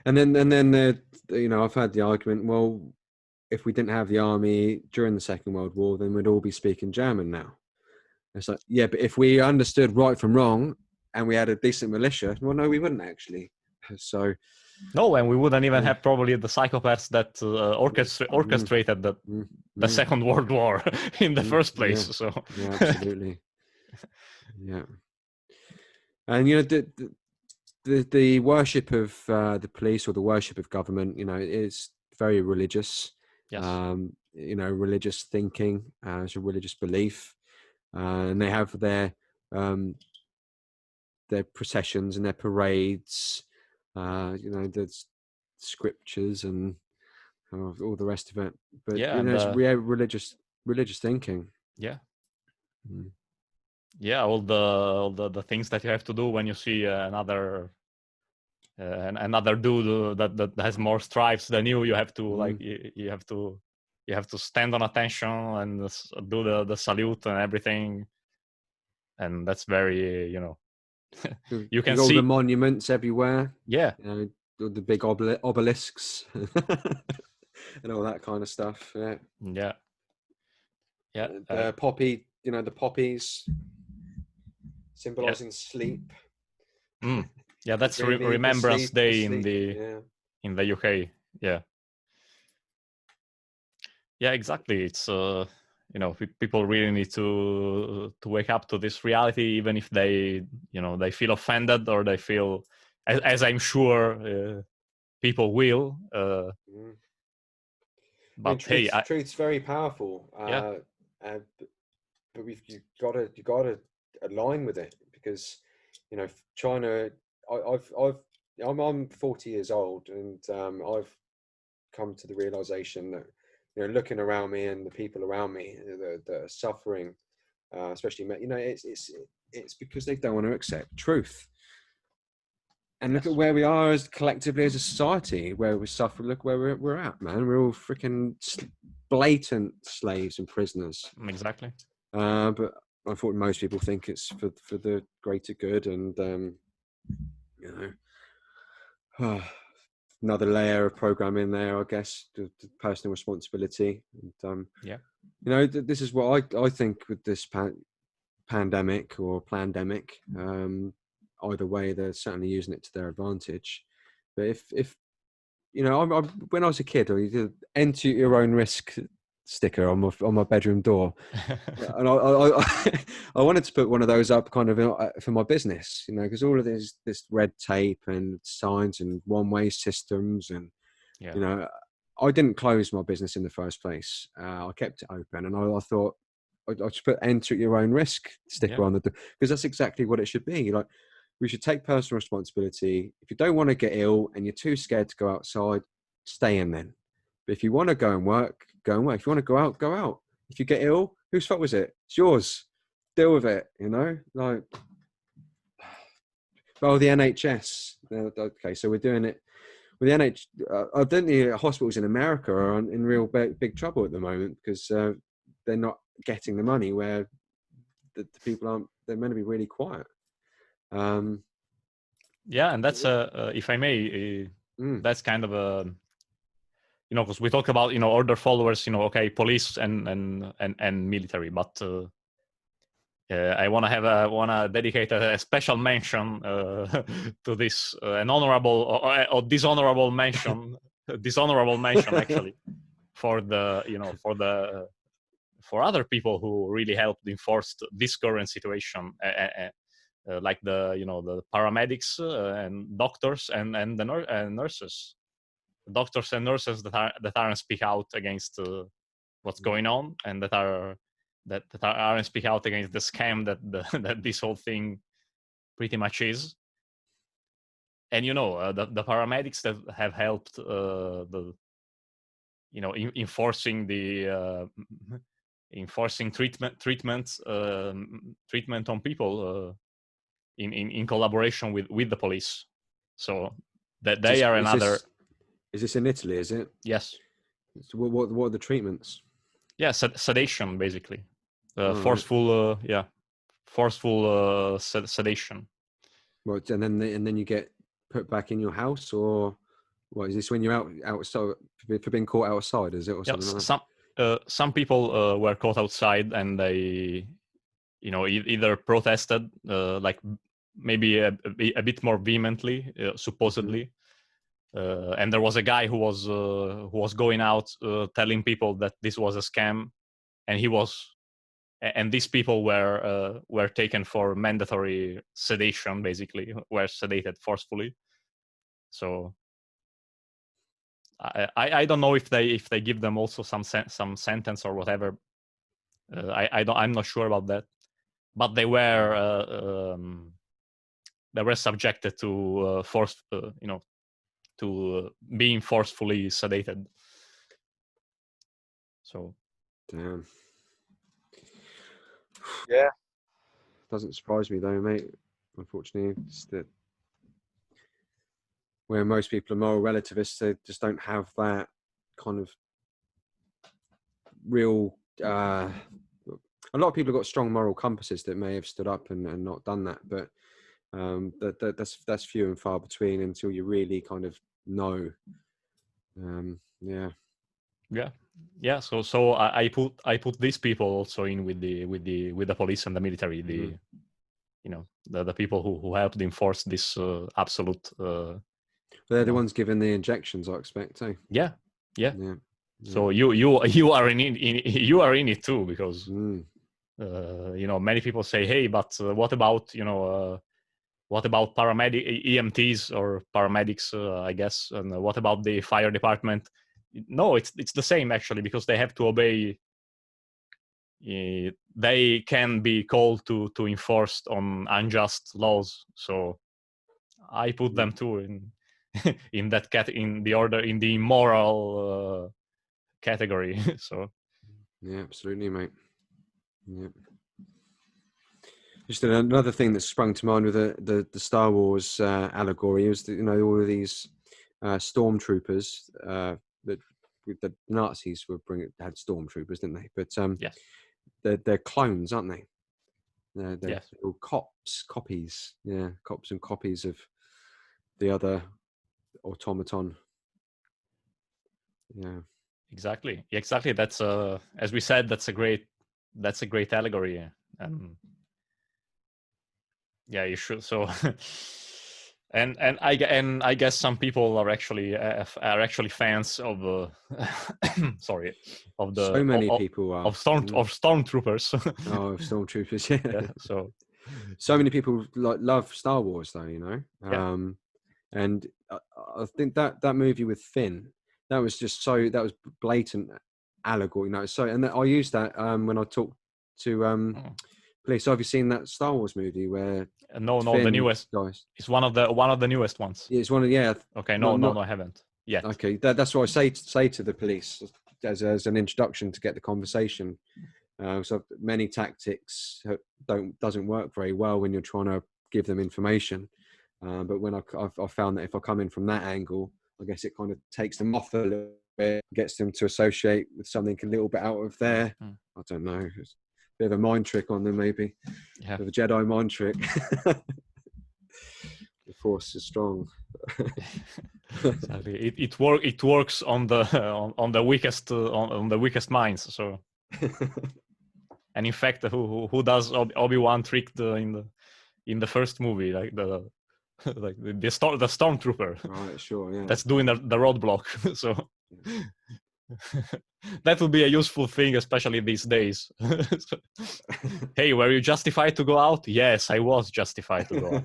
And then you know, I've had the argument, well, if we didn't have the army during the Second World War, then we'd all be speaking German now. It's like, yeah, but if we understood right from wrong and we had a decent militia, well, no, we wouldn't actually. So no, and we wouldn't even have probably the psychopaths that orchestrated the Second World War in the first place. So yeah, absolutely. Yeah. And you know, the worship of the police or the worship of government, you know, is very religious. Yes. You know, religious thinking, it's a religious belief, and they have their processions and their parades. You know, there's scriptures and all the rest of it. But yeah, you know, it's religious thinking. Yeah. Yeah, all the things that you have to do when you see another dude that has more stripes than you. You have to like you have to stand on attention and do the salute and everything, and that's very, you know, you can see all the monuments everywhere. Yeah, you know, the big obelisks and all that kind of stuff. Yeah. The poppy, you know, the poppies symbolizing sleep. Yeah, that's Remembrance Day in the UK. Yeah, exactly. It's you know, people really need to wake up to this reality, even if they, you know, they feel offended or they feel, as I'm sure people will. But truth's very powerful. But you got to align with it, because you know, China. I'm 40 years old, and I've come to the realization that, you know, looking around me and the people around me that are suffering, especially, you know, it's because they don't want to accept truth. And look at where we are as collectively as a society, where we suffer. Look where we're at, man. We're all freaking blatant slaves and prisoners. Exactly. But I thought most people think it's for the greater good, and you know, another layer of programming there, I guess, the personal responsibility. And, you know, this is what I think with this pandemic or plandemic. Either way, they're certainly using it to their advantage. But if you know, when I was a kid, I did enter your own risk sticker on my bedroom door, and I wanted to put one of those up kind of for my business, you know, because all of this red tape and signs and one-way systems, and you know, I didn't close my business in the first place. I kept it open, and I thought I should put enter at your own risk sticker on the door, because that's exactly what it should be. Like, we should take personal responsibility. If you don't want to get ill and you're too scared to go outside, stay in then. But if you want to go and work, go and work. If you want to go out, go out. If you get ill, whose fault was it? It's yours. Deal with it, you know? Like, oh, the NHS. Okay, so we're doing it with the NHS. I think the hospitals in America are in real big trouble at the moment, because they're not getting the money, where the people aren't, they're meant to be really quiet. Yeah, and that's if I may, that's kind of a, you know, because we talk about, you know, order followers, you know, okay, police and military, but I want to dedicate a special mention to this, an honorable or dishonorable mention, dishonorable mention actually, for the, you know, for other people who really helped enforce this current situation. Like the, you know, the paramedics and doctors and the nurses, doctors and nurses that aren't speak out against what's going on, and that aren't speak out against the scam that this whole thing pretty much is. And the paramedics that have helped enforcing treatment on people in collaboration with the police. So that they are another. Is this in Italy? Is it? Yes. So what are the treatments? Yeah, sedation basically. Forceful sedation. Well, and then you get put back in your house, or what is this when you're outside for being caught outside? Is it or something like that? Some people were caught outside, and they, either protested, like maybe a bit more vehemently, supposedly. And there was a guy who was going out telling people that this was a scam, and these people were taken for mandatory sedation, basically, were sedated forcefully. So I don't know if they give them also some sentence or whatever. I'm not sure about that, but they were subjected to to being forcefully sedated. So, damn. Yeah, doesn't surprise me though, mate. Unfortunately, it's that where most people are moral relativists, they just don't have that kind of real. A lot of people have got strong moral compasses that may have stood up and not done that, but that's few and far between until you really kind of know. Yeah. So I put these people also in with the police and the military, the people who helped enforce this absolute. They're the ones giving the injections, I expect. Eh? Yeah. So you are in it too, because many people say, hey, but what about EMTs or paramedics, I guess, and what about the fire department? No, it's the same actually, because they have to obey. They can be called to enforce on unjust laws. So I put them too in that in the immoral category. So yeah, absolutely, mate. Yeah. Just another thing that sprung to mind with the Star Wars allegory was that, all of these stormtroopers that the Nazis had stormtroopers, didn't they? But yes, they're clones, aren't they? They're yes. all copies. Yeah, cops and copies of the other automaton. Yeah, exactly. That's as we said, that's a great allegory, and yeah, you should. So and I guess some people are actually fans of sorry, of the so many people are of stormtroopers. Oh, stormtroopers, yeah. Yeah, so many people love Star Wars, though, Yeah. And I think that movie with Finn, that was blatant allegory, So, and I used that when I talked to police. So have you seen that Star Wars movie where? No, Finn, the newest. Guys, it's one of the newest ones. Yeah, it's one of Okay, no, I haven't yet. Okay, that's what I say to the police as an introduction to get the conversation. So many tactics doesn't work very well when you're trying to give them information. But when I've found that if I come in from that angle, I guess it kind of takes them off a little bit, gets them to associate with something a little bit out of there. I don't know. It's a bit of a mind trick on them, maybe. Yeah. A Jedi mind trick. The Force is strong. Exactly. It works on the weakest minds. So, and in fact, who does Obi-Wan trick in the first movie, like the stormtrooper? Right, sure, yeah. That's doing the roadblock. So that would be a useful thing, especially these days. Hey, were you justified to go out? Yes, I was justified to go out.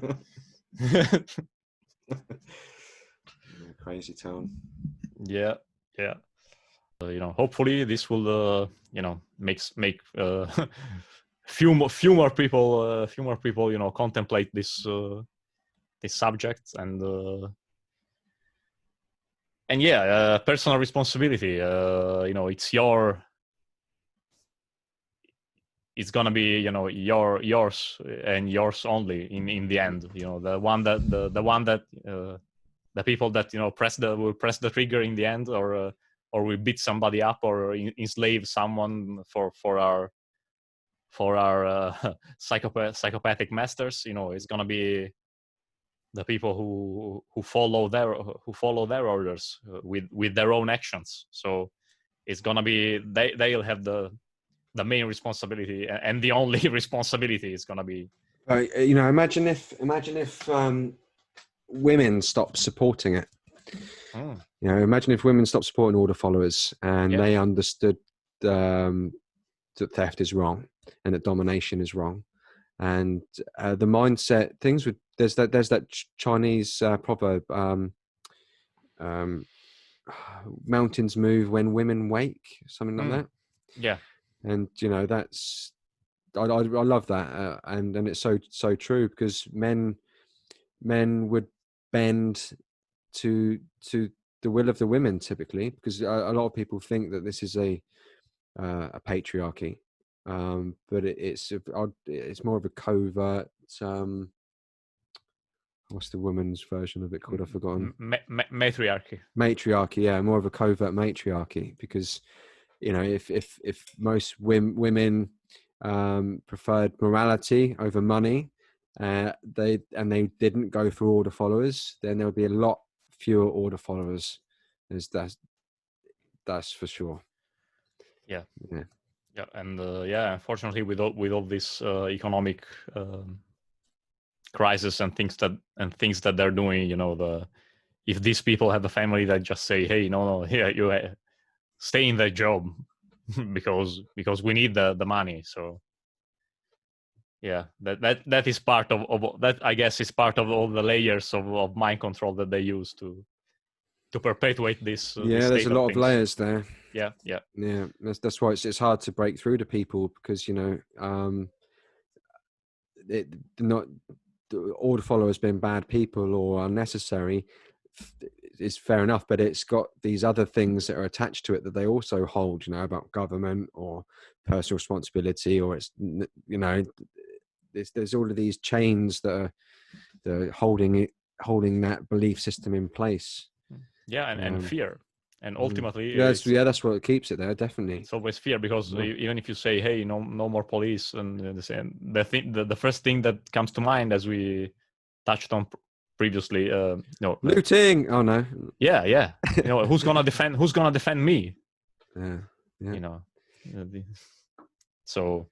Crazy town. Yeah. hopefully this will make few more people contemplate this subject, and yeah, personal responsibility. It's gonna be yours and yours only in the end. The one that the people that will press the trigger in the end, or we beat somebody up, or enslave someone for our psychopathic masters. It's gonna be the people who follow their orders with their own actions. So it's gonna be they'll have the main responsibility, and the only responsibility is gonna be. Imagine if women stopped supporting it. Imagine if women stopped supporting order followers, and they understood that theft is wrong and that domination is wrong, and the mindset things would. There's that Chinese proverb. Mountains move when women wake, something like that. Yeah, and that's I love that, and it's so true, because men would bend to the will of the women typically, because a lot of people think that this is a patriarchy, but it's more of a covert. What's the woman's version of it called? I've forgotten. Matriarchy. Matriarchy, yeah, more of a covert matriarchy, because if most women preferred morality over money, they didn't go for order followers, then there would be a lot fewer order followers. That's for sure. Yeah. And unfortunately, with all this economic crisis and things that they're doing, if these people have a family that just say, hey, no, you stay in that job because we need the money. So yeah, that is part of that, I guess, is part of all the layers of mind control that they use to perpetuate this. There's a lot of layers there. Yeah. That's why it's hard to break through to people, because not the order followers being bad people or unnecessary is fair enough, but it's got these other things that are attached to it that they also hold, about government or personal responsibility, or it's there's all of these chains that are holding that belief system in place. And fear. And ultimately, that's what keeps it there. Definitely, it's always fear, because even if you say, "Hey, no more police," and the first thing that comes to mind, as we touched on previously, looting. Oh no. Yeah. Who's gonna defend? Who's gonna defend me? Yeah. So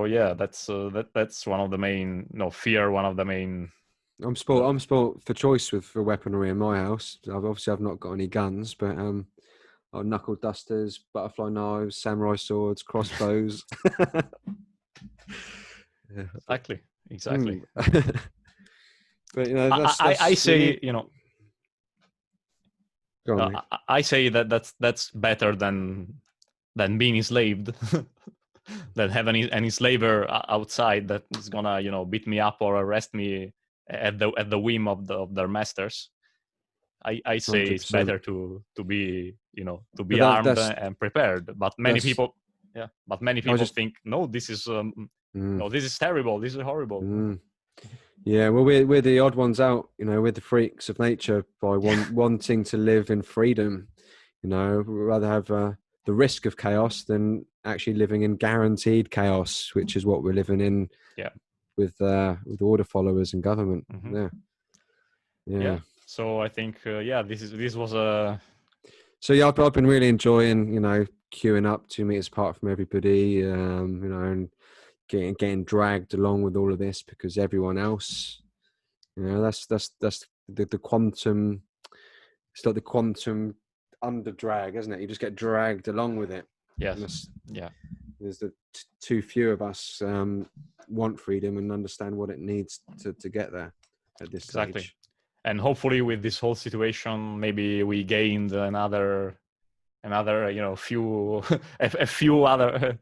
yeah, that's one of the main fear. One of the main. I'm spoilt for choice for weaponry in my house. I've not got any guns, but knuckle dusters, butterfly knives, samurai swords, crossbows. Exactly. But I say, Go on, I say that's better than being enslaved. Than have any slaver outside that is gonna beat me up or arrest me at the whim of their masters. I say 100%. It's better to be armed and prepared. But many people think, no, this is no, this is terrible, this is horrible. Yeah, well, we're the odd ones out. We're the freaks of nature by wanting to live in freedom. We'd rather have the risk of chaos than actually living in guaranteed chaos, which is what we're living in. Yeah. With order followers and government. Mm-hmm. Yeah. So I think this was a. So yeah, I've been really enjoying queuing up 2 meters apart from everybody, and getting dragged along with all of this, because everyone else, that's the quantum. It's like the quantum under drag, isn't it? You just get dragged along with it. Yes. Yeah. There's too few of us want freedom and understand what it needs to get there at this stage. And hopefully with this whole situation, maybe we gained another another, few a few other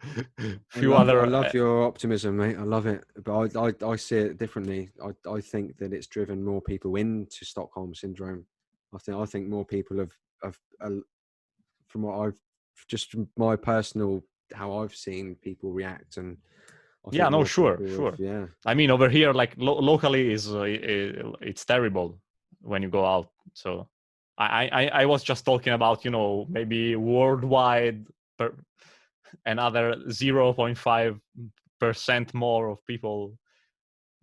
I love your optimism, mate. I love it, but I see it differently. I think that it's driven more people into Stockholm syndrome. I think more people have from what I've just from my personal how I've seen people react, and I think more sure. yeah. I mean, over here, like locally, is it's terrible when you go out. So I was just talking about, maybe worldwide, another 0.5% more of people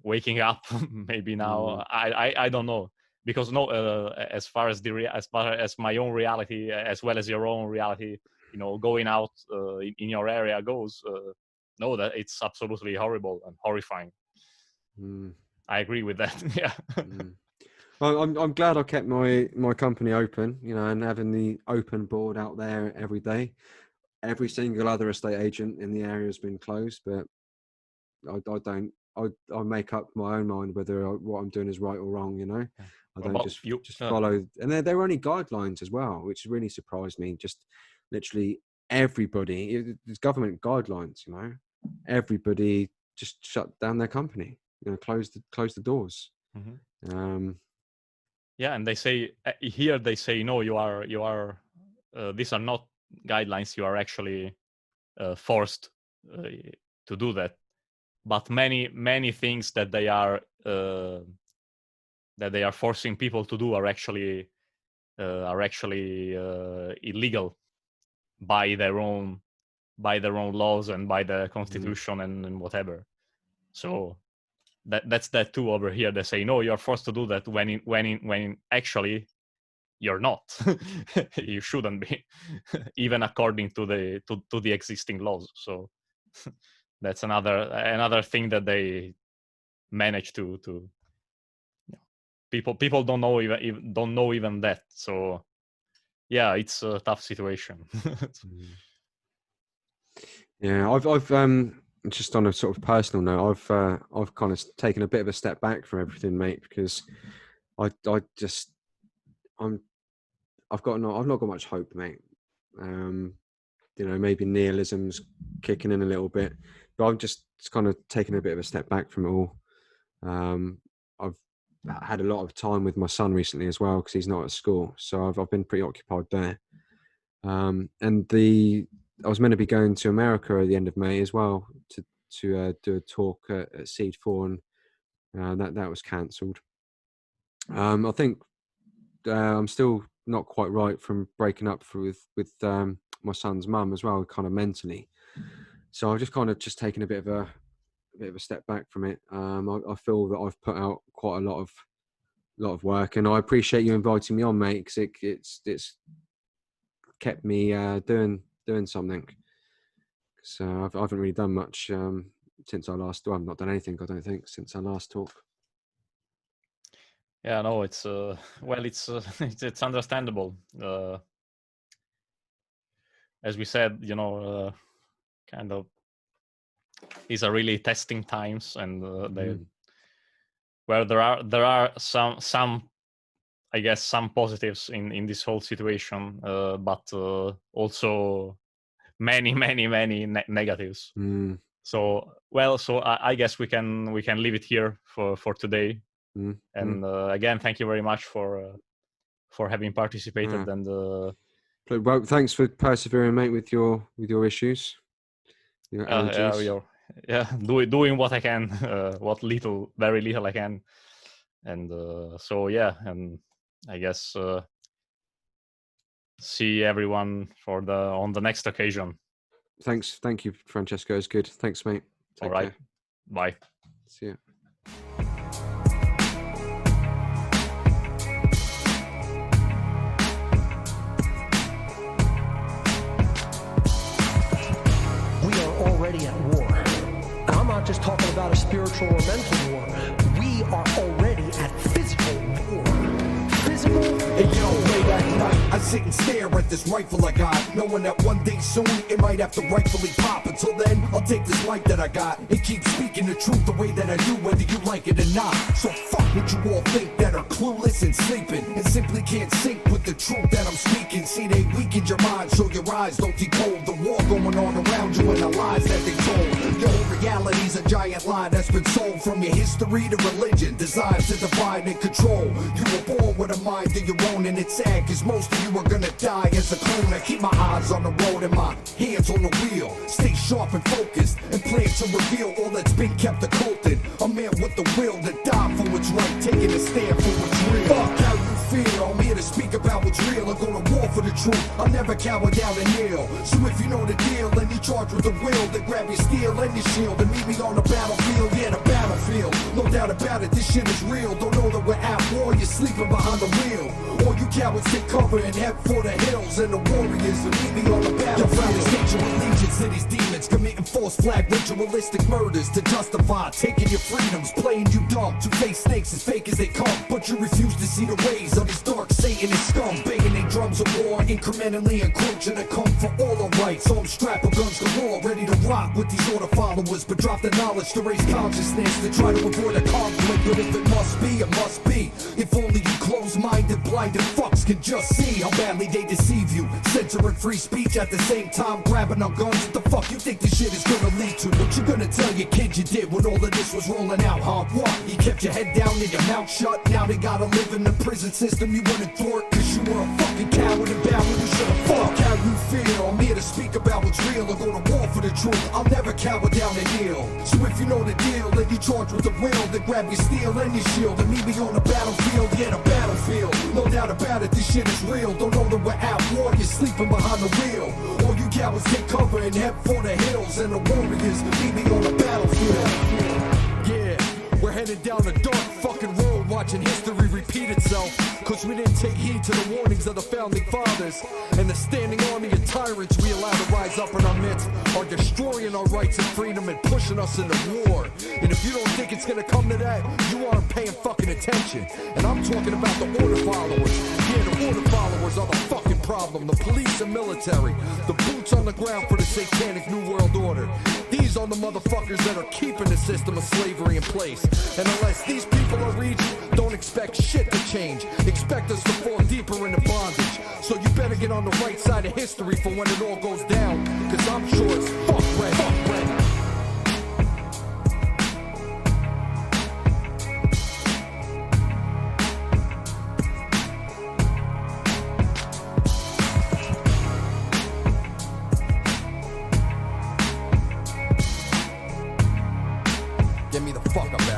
waking up maybe now. I don't know, because as far as my own reality, as well as your own reality, going out in your area goes, no, that it's absolutely horrible and horrifying. I agree with that. Yeah. Well, I'm glad I kept my company open, and having the open board out there every day. Every single other estate agent in the area has been closed, but I make up my own mind whether what I'm doing is right or wrong. I don't just follow. And they're only guidelines as well, which really surprised me. Just literally everybody, it's government guidelines. Everybody just shut down their company. Close the doors. Yeah, and they say here, no, you are these are not guidelines. You are actually forced to do that. But many things that they are forcing people to do are actually illegal by their own laws and by the constitution and whatever. So that's that too over here. They say no, you're forced to do that when actually you're not. You shouldn't be, even according to the existing laws. So that's another thing that they manage to people don't know even that. So yeah, it's a tough situation. Yeah, I've just on a sort of personal note, I've kind of taken a bit of a step back from everything, mate, because I've not got much hope, mate. Maybe nihilism's kicking in a little bit, but I'm just kind of taking a bit of a step back from it all. I've had a lot of time with my son recently as well, because he's not at school, so I've been pretty occupied there. And I was meant to be going to America at the end of May as well to do a talk at Seed 4, and that was cancelled. I think I'm still not quite right from breaking up with my son's mum as well, kind of mentally. So I've just kind of taken a bit of a step back from it. I feel that I've put out quite a lot of work, and I appreciate you inviting me on, mate, because it's kept me doing something. So I haven't really done much since I last. Well, I've not done anything, I don't think, since our last talk. Yeah, no, it's it's understandable. As we said, kind of these are really testing times, and where there are some I guess some positives in this whole situation, but also many negatives. So I guess we can leave it here for today. And again, thank you very much for having participated. And well, thanks for persevering, mate, with your issues, your allergies. Doing what I can, very little I can. And so yeah, and I guess see everyone on the next occasion. Thank you, Francesco. It's good. Thanks, mate. All right. Care. Bye. See you. We are already at war. And I'm not just talking about a spiritual or mental war. We are already at physical war. Physical Hey yo, late at night, I sit and stare at this rifle I got, knowing that one day soon it might have to rightfully pop. Until then, I'll take this light that I got and keep speaking the truth the way that I do, whether you like it or not. So fuck what you all think that are clueless and sleeping and simply can't sync with the truth that I'm speaking. See, they weakened your mind so your eyes don't decode the war going on around you and the lies that they told. Your reality's a giant lie that's been sold from your history to religion, designed to divide and control. You were born with a mind of your own, and it's sad cause most of you are gonna die as a clone. I keep my eyes on the road and my hands on the wheel, stay sharp and focused and plan to reveal all that's been kept occulted. A man with the will to die for what's right, taking a stand for what's real. Fuck how you feel, I'm here to speak about what's real. I'm going to war for the truth, I'll never cower down and kneel. So if you know the deal and you charge with the will, then grab your steel and your shield and meet me on the battlefield. Yeah, the battlefield, no doubt about it, this shit is real. Don't know that we're at war, you're sleeping behind the wheel. All you cowards take cover and head for the hills, and the warriors will meet me on the battlefield. State your allegiance to these demons, committing false flag ritualistic murders to justify taking your freedoms, playing you dumb. To face snakes as fake as they come, but you refuse to see the ways of these dark Satanist scum, banging their drums of war, incrementally encroaching to come for all the rights. So I'm strapped with guns galore, ready to rock with these order followers, but drop the knowledge to raise consciousness, to try to avoid a conflict. But if it must be, it must be. If only you close-minded, blinded fucks can just see how badly they deceive you, censoring free speech at the same time grabbing our guns. What the fuck you think this shit is gonna lead to? What you gonna tell your kid you did when all of this was rolling out, huh? What? You kept your head down and your mouth shut, now they gotta live in the prison system you wouldn't thwart, cause you were a fucking coward and bad when you should've fought. How you feel? I'm here to speak about what's real and go to war for the truth. I'll never cower down and kneel. So if you know the deal and you charge with the will, then grab your steel and your shield and meet me on the battlefield. Yeah, the battlefield, no doubt about it, this shit is real. Don't know that we're at war, you're sleeping behind the wheel. All you cowards take cover and head for the hills, and the warriors meet me on the battlefield. Yeah, we're headed down a dark fucking road, watching history repeat itself, cause we didn't take heed to the warnings of the founding fathers. And the standing army of tyrants we allow to rise up in our midst are destroying our rights and freedom and pushing us into war. And if you don't think it's gonna come to that, you aren't paying fucking attention. And I'm talking about the order followers. Yeah, the order followers are the fucking problem. The police and military, the boots on the ground for the satanic new world order. These are the motherfuckers that are keeping the system of slavery in place. And unless these people are reached, don't expect shit to change. Expect us to fall deeper into bondage. So you better get on the right side of history for when it all goes down, cause I'm sure it's fuck ready. Fuck ready. Get me the fuck up.